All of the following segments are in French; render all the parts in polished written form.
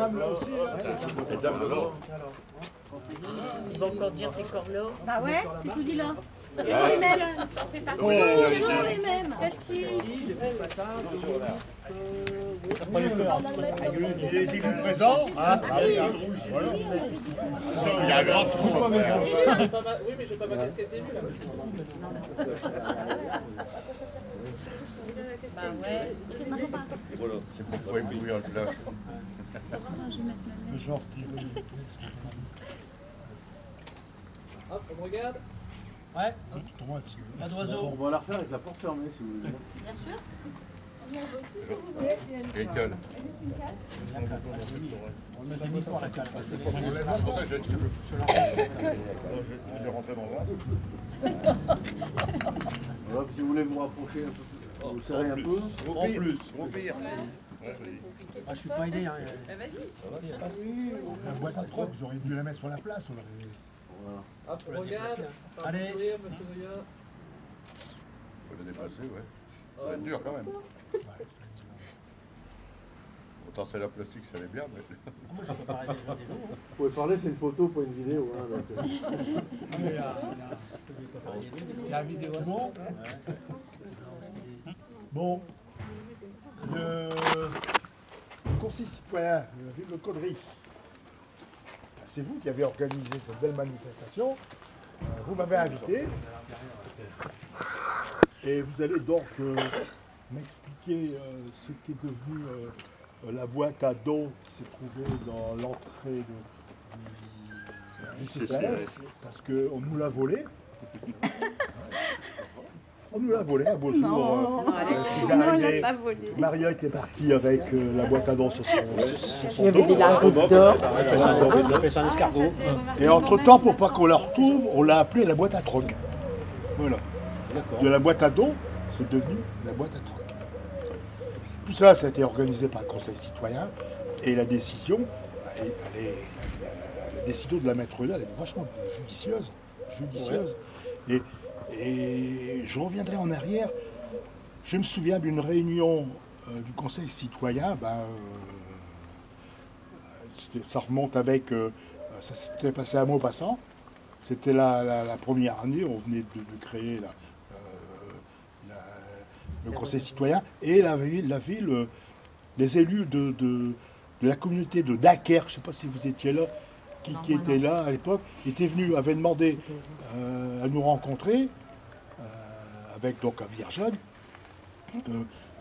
dames là aussi là. Les dames devant. Ils vont encore dire tes corlots. Bah ouais, c'est tout dit là. Ah. Toujours les mêmes. Toujours les mêmes. Les élus présents, hein. Ah oui, hein. Voilà. Il y a un grand trou. Oui, mais je vais pas ma casquette d'élu là. Bah ouais. Voilà, c'est pour pouvoir éblouir le flash. Le genre qui... Hop, on me regarde. Ouais, Tournoi dessus. pas d'oiseau. On va la refaire avec la porte fermée si vous voulez. Bien sûr. Ricole. On le met des micros à la cale. C'est pour ça que j'ai rentré dans un. Voilà, si vous voulez vous rapprocher un peu plus, vous serrez un peu. En plus, au pire. Ah, je suis pas aidé. Hein. La boîte à troc, vous auriez dû la mettre sur la place. On aurait... Voilà. Hop, on regarde. Allez. Sourire, monsieur Zoya. Faut le dépasser, ouais. Ça va être dur quand même. Ouais, c'est... Autant c'est la plastique, ça allait bien, mais... Moi, je peux pas arrêter de jouer des noms. Vous pouvez parler, c'est une photo, pas une vidéo. Hein, donc, Il y a la vidéo. C'est bon? Bon. Le Conseil citoyen de la ville de Caudry. C'est vous qui avez organisé cette belle manifestation. Vous m'avez invité. Et vous allez donc m'expliquer ce qui est devenu la boîte à dos qui s'est trouvée dans l'entrée du CCAS, parce qu'on nous l'a volée. On nous l'a volé un beau jour. Non, on l'a pas volé. Maria était partie avec la boîte à dos sur son Il y avait des larmes d'or. On appelle ça un escargot. Et entre-temps, pour pas qu'on la retrouve, on l'a appelée la boîte à troc. Voilà. De la boîte à dos, c'est devenu la boîte à troc. Tout ça, ça a été organisé par le Conseil citoyen. Et la décision, la décision de la mettre là, elle est vachement judicieuse. Ouais. Et je reviendrai en arrière. Je me souviens d'une réunion du Conseil citoyen. Ça remonte avec... ça s'était passé à Maupassant. C'était la première année. On venait de créer le Conseil citoyen. Et la ville, les élus de la communauté de Daker, je ne sais pas si vous étiez là, qui était là à l'époque, avaient demandé à nous rencontrer, avec donc un Virgin,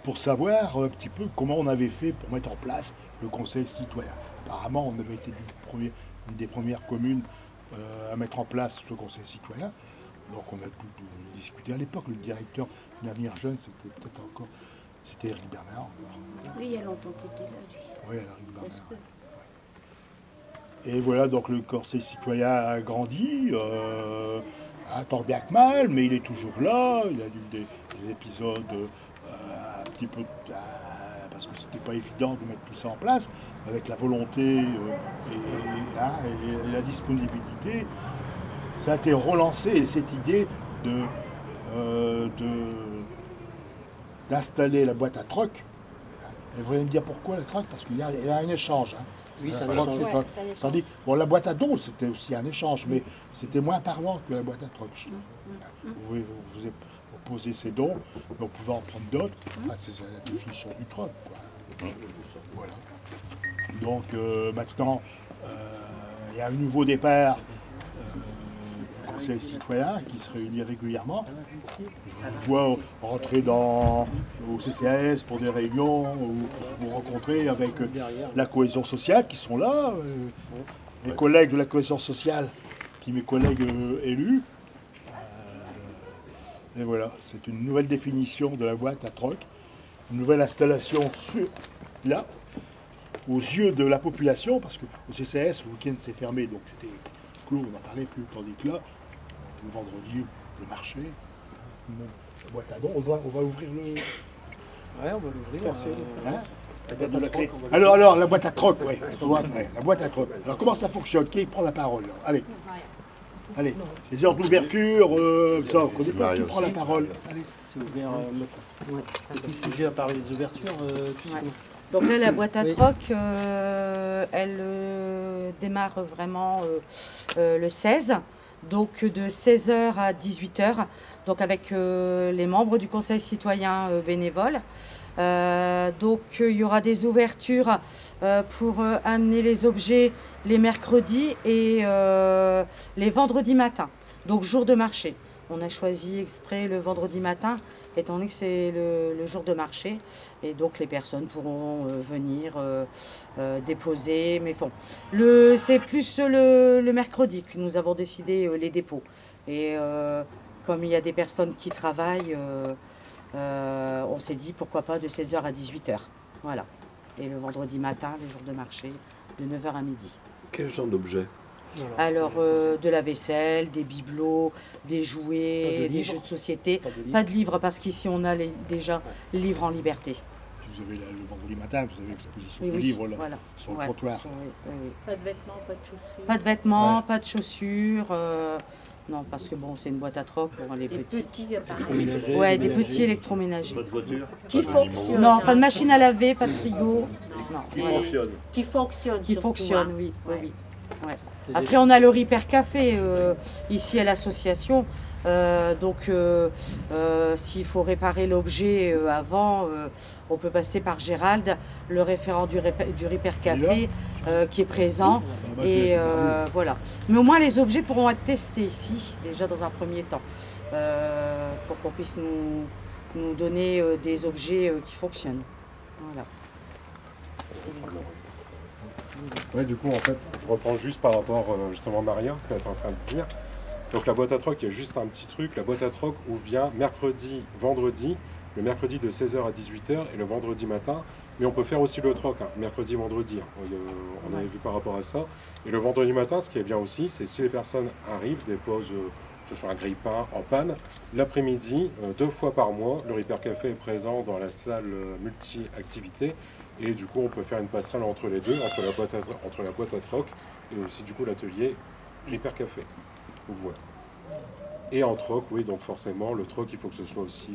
pour savoir un petit peu comment on avait fait pour mettre en place le Conseil citoyen. Apparemment, on avait été une des premières communes à mettre en place ce Conseil citoyen. Donc on a tout discuté. À l'époque, le directeur d'Avenir Jeune, c'était Eric Bernard. Oui, il y a longtemps qu'il était là, lui. Oui, Eric Bernard. Ça se peut. Et voilà, donc le Conseil citoyen a grandi, tant bien que mal, mais il est toujours là. Il a eu des épisodes un petit peu... parce que c'était pas évident de mettre tout ça en place, avec la volonté et la disponibilité. Ça a été relancé, et cette idée d'installer la boîte à troc. Elle voulait me dire pourquoi la troc, parce qu'il y a un échange. Hein. Oui, c'est un échange. Tandis, bon, la boîte à dons, c'était aussi un échange, mais c'était moins parlant que la boîte à troc. Vous posez ces dons, mais on pouvait en prendre d'autres. Enfin, c'est la définition du troc. Voilà. Donc maintenant, il y a un nouveau départ du Conseil citoyen qui se réunit régulièrement. Je vous vois rentrer au CCAS pour des réunions, ou vous rencontrer avec la cohésion sociale qui sont là, mes collègues de la cohésion sociale, puis mes collègues élus. Et voilà, c'est une nouvelle définition de la boîte à troc, une nouvelle installation là, aux yeux de la population, parce que au CCAS, le week-end c'est fermé, donc c'était clos, on n'en parlait plus, tandis que là, le vendredi, le marché, la boîte à dons, on va ouvrir le... Ouais, on va l'ouvrir. Alors, la boîte à troc, oui. La boîte à troc. Alors, comment ça fonctionne? Qui prend la parole là? Allez, les heures d'ouverture, ça, on connaît pas, qui prend la parole? Allez. C'est ouvert. Le sujet à parler des ouvertures, Donc là, la boîte à troc, elle démarre vraiment le 16, donc de 16h à 18h, donc avec les membres du Conseil citoyen bénévole. Donc il y aura des ouvertures pour amener les objets les mercredis et les vendredis matins, donc jour de marché. On a choisi exprès le vendredi matin, étant donné que c'est le jour de marché. Et donc les personnes pourront venir déposer. Mais bon, c'est plus le mercredi que nous avons décidé les dépôts. Et comme il y a des personnes qui travaillent, on s'est dit pourquoi pas de 16h à 18h. Voilà. Et le vendredi matin, les jours de marché, de 9h à midi. Quel genre d'objet? Alors, de la vaisselle, des bibelots, des jouets, des jeux de société. Pas de livres, parce qu'ici, on a déjà livres en liberté. Vous avez le vendredi matin, vous avez l'exposition Oui, de oui, livres là, voilà. sur le Ouais, trottoir. Pas de vêtements, pas de chaussures. Pas de vêtements, Ouais. pas de chaussures. Non, parce que bon, c'est une boîte à troc pour les Des petits. petits appareils. Électroménager, Ouais, des ménager. petits électroménagers. Pas de voiture? Qui fonctionnent. Non, pas de machine à laver, pas de frigo. Non, Qui ouais. fonctionne? Qui fonctionnent. Qui surtout, fonctionne, hein. oui. Ouais. Oui. Ouais. C'est Après, on a le Repair Café ici à l'association. S'il faut réparer l'objet avant, on peut passer par Gérald, le référent du Repair Café, qui est présent. Et voilà. Mais au moins, les objets pourront être testés ici, déjà dans un premier temps, pour qu'on puisse nous donner des objets qui fonctionnent. Voilà. Ouais, du coup, en fait, je reprends juste par rapport justement à Maria, ce qu'elle était en train de dire. Donc la boîte à troc, il y a juste un petit truc. La boîte à troc ouvre bien mercredi, vendredi, le mercredi de 16h à 18h et le vendredi matin. Mais on peut faire aussi le troc, hein, mercredi, vendredi. Hein. On avait vu par rapport à ça. Et le vendredi matin, ce qui est bien aussi, c'est si les personnes arrivent, déposent, que ce soit un grille-pain en panne, l'après-midi, 2 fois par mois, le Repair Café est présent dans la salle multi-activité. Et du coup, on peut faire une passerelle entre les deux, entre la boîte à troc et aussi du coup l'atelier Repair Café. Donc voilà. Et en troc, oui, donc forcément, le troc, il faut que ce soit aussi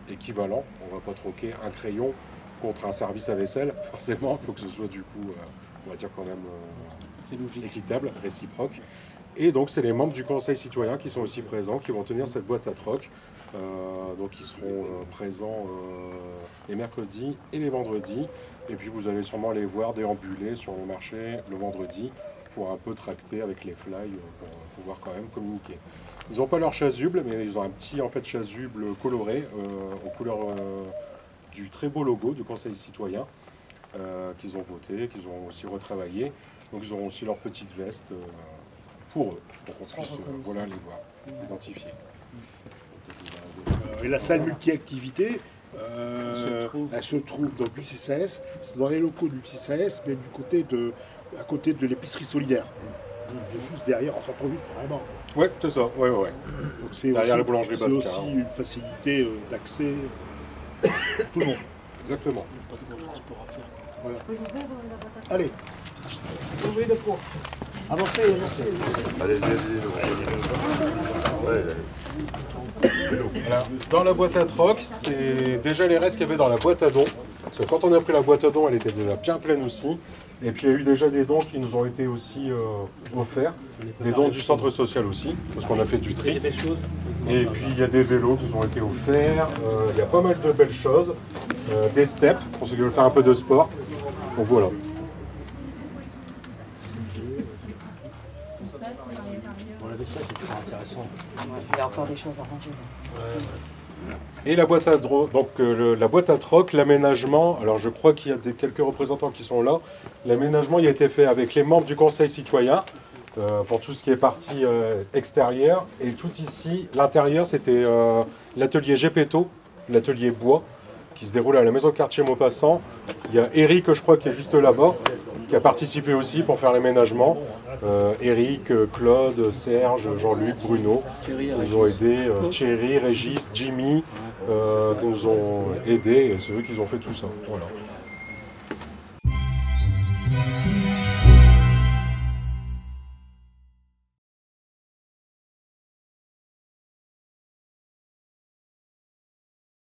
équivalent. On ne va pas troquer un crayon contre un service à vaisselle. Forcément, il faut que ce soit du coup, on va dire quand même C'est logique. équitable, réciproque. Et donc, c'est les membres du Conseil citoyen qui sont aussi présents, qui vont tenir cette boîte à troc. Donc, ils seront présents les mercredis et les vendredis. Et puis, vous allez sûrement les voir déambuler sur le marché le vendredi pour un peu tracter avec les fly pour pouvoir quand même communiquer. Ils n'ont pas leur chasuble, mais ils ont un petit en fait chasuble coloré aux couleurs du très beau logo du Conseil citoyen qu'ils ont voté, qu'ils ont aussi retravaillé. Donc, ils auront aussi leur petite veste pour eux, pour qu'on puisse voilà, les voir, identifier. Et la salle multi-activité, elle se trouve dans l'UCCAS, c'est dans les locaux de l'UCCAS, mais à côté de l'épicerie solidaire. Juste derrière, en centre-ville, carrément. Oui, c'est ça, ouais. Donc c'est Derrière aussi, la boulangerie c'est Bascar. aussi une facilité d'accès tout le monde. Exactement. Pas de gros transport à faire. Voilà. Allez, Ouvrez le pot. avancez. Allez, ouais. Alors, dans la boîte à troc, c'est déjà les restes qu'il y avait dans la boîte à dons. Parce que quand on a pris la boîte à dons, elle était déjà bien pleine aussi. Et puis il y a eu déjà des dons qui nous ont été aussi offerts. Des dons du centre social aussi, parce qu'on a fait du tri. Et puis il y a des vélos qui nous ont été offerts. Il y a pas mal de belles choses. Des steps, pour ceux qui veulent faire un peu de sport. Donc voilà. Bon, la vaisselle, c'est toujours intéressant. Il y a encore des choses à ranger. Et la boîte à la boîte à troc, l'aménagement, alors je crois qu'il y a quelques représentants qui sont là. L'aménagement il a été fait avec les membres du Conseil citoyen pour tout ce qui est partie extérieure. Et tout ici, l'intérieur, c'était l'atelier Gepetto, l'atelier bois, qui se déroule à la maison quartier Maupassant. Il y a Eric, je crois, qui est juste là-bas, qui a participé aussi pour faire l'aménagement. Eric, Claude, Serge, Jean-Luc, Bruno nous ont aidés. Thierry, Régis, Jimmy nous ont aidés. C'est eux qui ont fait tout ça. Voilà.